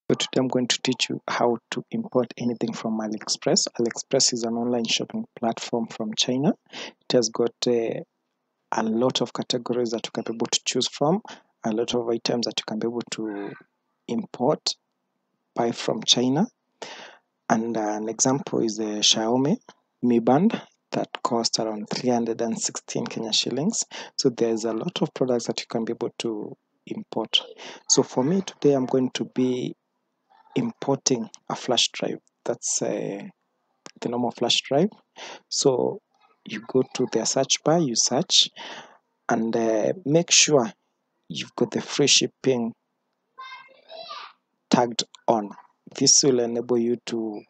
So today I'm going to teach you how to import anything from AliExpress. AliExpress is an online shopping platform from China. It has got a lot of categories that you can be able to choose from, a lot of items that you can be able to import, buy from China. And an example is the Xiaomi Mi Band that costs around 316 Kenya shillings. So there's a lot of products that you can be able to import. So for me today, I'm going to be importing a flash drive. That's the normal flash drive. So you go to the search bar, you search, and make sure you've got the free shipping tagged on. This will enable you to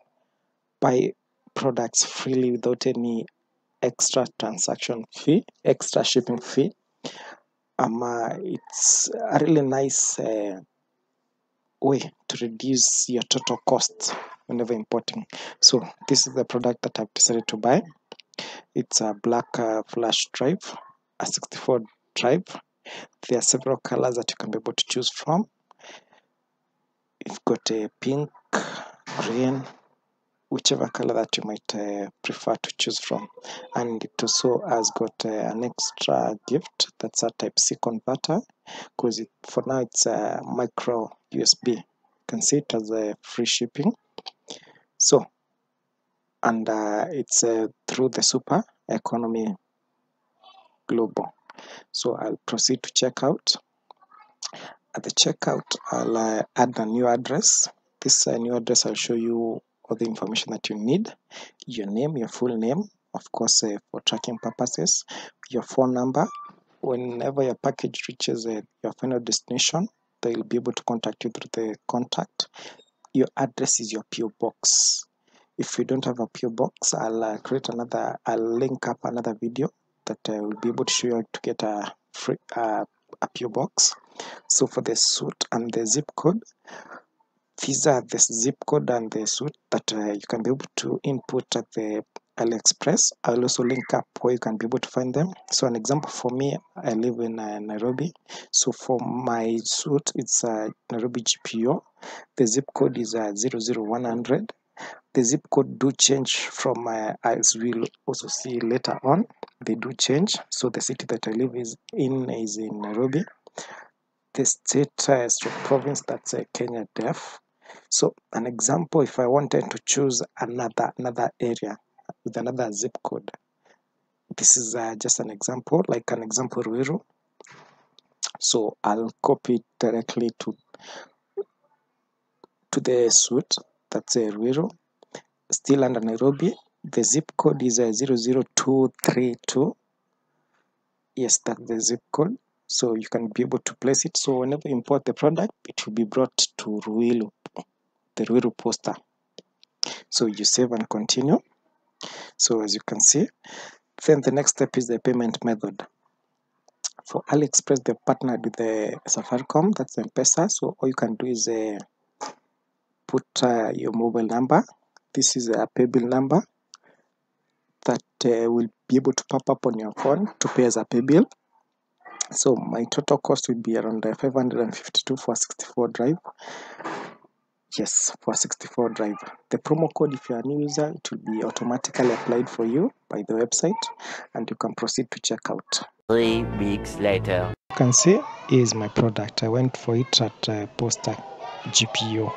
buy products freely without any extra transaction fee, extra shipping fee. It's a really nice way to reduce your total cost whenever importing. So this is the product that I've decided to buy. It's a black flash drive, a 64 drive. There are several colors that you can be able to choose from. You've got a pink, green, whichever color that you might prefer to choose from. And it also has got an extra gift. That's a Type-C converter, because for now it's a micro USB. You can see it as a free shipping. So, and it's through the Super Economy Global. So I'll proceed to checkout. At the checkout, I'll add a new address. This new address, I'll show you all the information that you need. Your name, your full name, of course, for tracking purposes. Your phone number. Whenever your package reaches your final destination, they'll be able to contact you through the contact. Your address is your PO box. If you don't have a PO box, I'll link up another video that will be able to show you how to get a free a PO box. So for the suit and the zip code, these are the zip code and the suit that you can be able to input at the AliExpress. I'll also link up where you can be able to find them. So an example for me, I live in Nairobi. So for my suit, it's Nairobi GPO. The zip code is 00100. The zip code do change from, as we'll also see later on, they do change. So the city that I live is in Nairobi. The state province, that's Kenya Def. So an example, if I wanted to choose another area with another zip code, this is just an example, like an example Ruiru. So I'll copy it directly to the suite, that's Ruiru. Still under Nairobi, the zip code is 00232. Yes, that's the zip code. So you can be able to place it. So whenever you import the product, it will be brought to Ruiru, the Ruiru poster. So you save and continue. So as you can see, then the next step is the payment method. For AliExpress, they partnered with the Safaricom, that's M-PESA. So all you can do is put your mobile number. This is a pay bill number that will be able to pop up on your phone to pay as a pay bill. So my total cost will be around 552 for a 64 drive. Yes, for a 64 drive. The promo code, if you're a new user, it will be automatically applied for you by the website, and you can proceed to checkout. 3 weeks later. You can see, here's my product. I went for it at Posta GPO.